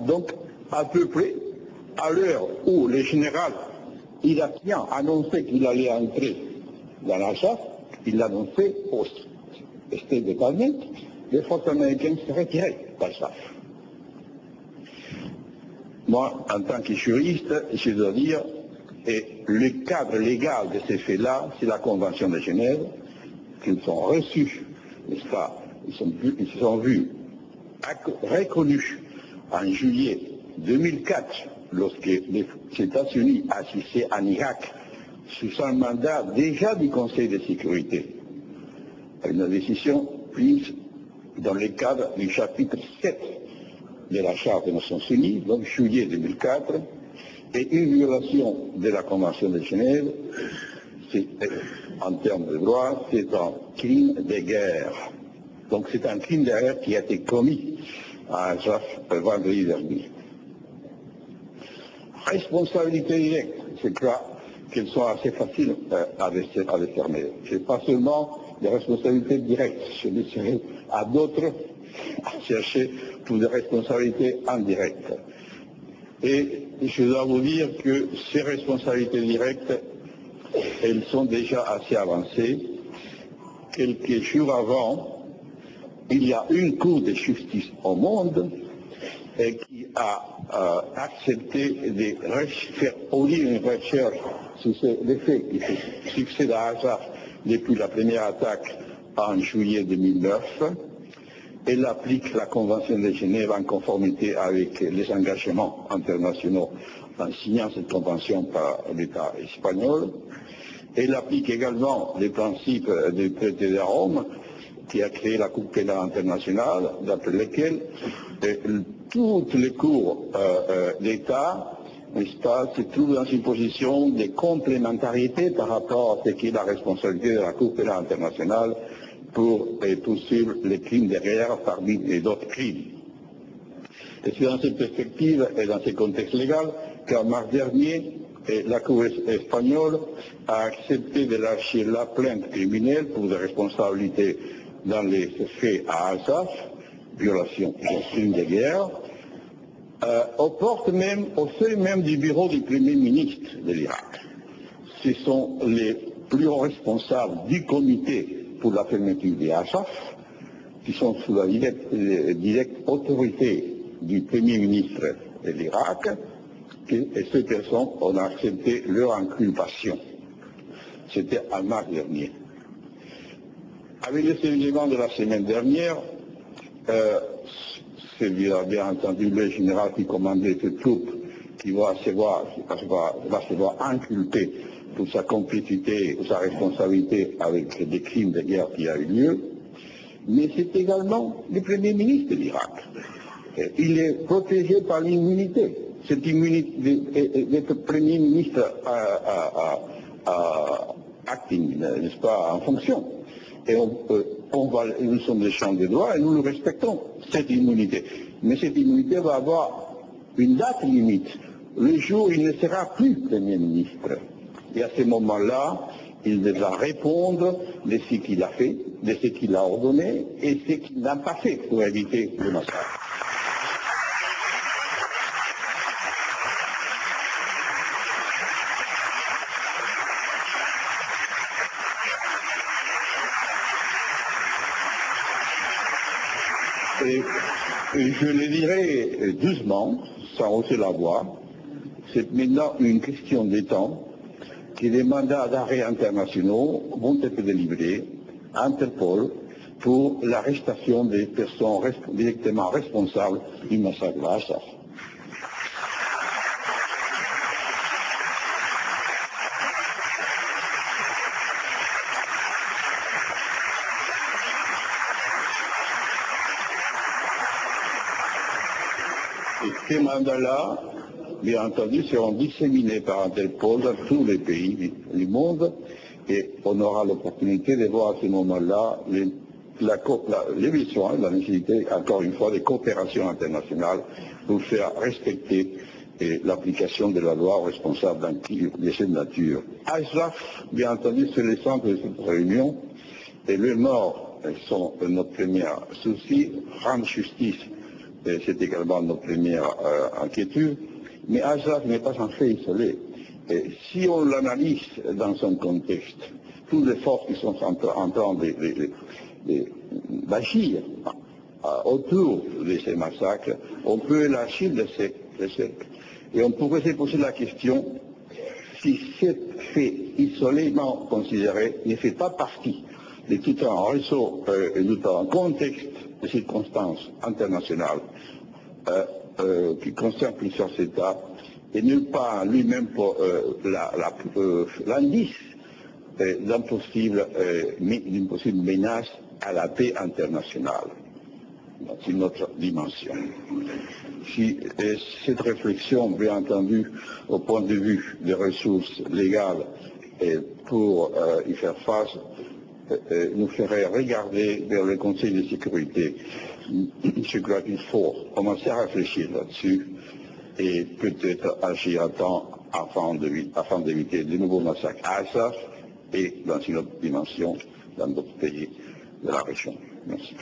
Donc, à peu près, à l'heure où le général irakien annonçait qu'il allait entrer dans l'Al-Saf, il l'annonçait au State Department, les forces américaines se retiraient d'Al-Saf. Moi, en tant que juriste, je dois dire, et le cadre légal de ces faits-là, c'est la Convention de Genève, qu'ils sont reçus, n'est-ce pas, ils se sont vus reconnus en juillet 2004, lorsque les États-Unis agissaient en Irak sous un mandat déjà du Conseil de sécurité. Une décision prise dans le cadre du chapitre 7 de la Charte des Nations Unies, donc juillet 2004, et une violation de la Convention de Genève, en termes de droit, c'est un crime de guerre. Donc c'est un crime de guerre qui a été commis à Al-Saf vendredi dernier. Responsabilité directe, je crois qu'elles sont assez faciles à décerner. Ce n'est pas seulement des responsabilités directes, je laisserai à d'autres à chercher pour des responsabilités indirectes. Et je dois vous dire que ces responsabilités directes, elles sont déjà assez avancées. Quelques jours avant, il y a une Cour de justice au monde qui a accepté de faire ouvrir une recherche sur les faits qui se succèdent à Al-Saf depuis la première attaque en juillet 2009. Elle applique la Convention de Genève en conformité avec les engagements internationaux en signant cette convention par l'État espagnol. Elle applique également les principes du traité de Rome qui a créé la Cour pénale internationale, d'après lesquels toutes les cours d'État, n'est-ce pas, se trouvent dans une position de complémentarité par rapport à ce qui est la responsabilité de la Cour pénale internationale pour poursuivre les crimes de guerre parmi d'autres crimes. Et c'est dans cette perspective et dans ce contexte légal qu'en mars dernier, la Cour espagnole a accepté de lâcher la plainte criminelle pour des responsabilités dans les faits à Al-Saf, violation des crimes de guerre, au seuil même du bureau du Premier ministre de l'Irak. Ce sont les plus hauts responsables du comité pour la fermeture de Al-Saf, qui sont sous la directe autorité du Premier ministre de l'Irak, et ces personnes ont accepté leur inculpation. C'était en mars dernier. Avec les événements de la semaine dernière, c'est bien entendu le général qui commandait ces troupes qui va se voir inculpé pour sa complicité, sa responsabilité avec des crimes de guerre qui a eu lieu, mais c'est également le Premier ministre de l'Irak. Il est protégé par l'immunité. Cette immunité d'être Premier ministre acting, n'est-ce pas, en fonction. Et nous sommes des champs de droit et nous le respectons, cette immunité. Mais cette immunité va avoir une date limite, le jour où il ne sera plus Premier ministre. Et à ce moment-là, il devra répondre de ce qu'il a fait, de ce qu'il a ordonné et ce qu'il n'a pas fait pour éviter le massacre. Et je le dirai doucement, sans hausser la voix, c'est maintenant une question de temps que des mandats d'arrêt internationaux vont être délivrés à Interpol pour l'arrestation des personnes directement responsables du massacre de Al-Saf. Et ces mandats-là, bien entendu, seront disséminés par Interpol dans tous les pays du monde et on aura l'opportunité de voir à ce moment-là les besoins, la nécessité, encore une fois, de coopération internationale pour faire respecter l'application de la loi aux responsables d'un crime de cette nature. Al-Saf, bien entendu, c'est le centre de cette réunion et les morts sont notre premier souci, rendre justice c'est également notre première inquiétude. Mais Ashraf n'est pas un fait isolé. Et si on l'analyse dans son contexte, tous les forces qui sont en train d'agir autour de ces massacres, on peut élargir le cercle. Et on pourrait se poser la question si cet fait isolément considéré ne fait pas partie de tout un réseau et de tout un contexte de circonstances internationales qui concerne plusieurs États et nulle part lui-même pour l'indice d'une possible menace à la paix internationale. C'est notre dimension. Si cette réflexion, bien entendu, au point de vue des ressources légales et pour y faire face, nous ferait regarder vers le Conseil de sécurité. Je crois qu'il faut commencer à réfléchir là-dessus et peut-être agir à temps afin d'éviter de nouveaux massacres à Assaf et dans une autre dimension dans d'autres pays de la région. Merci.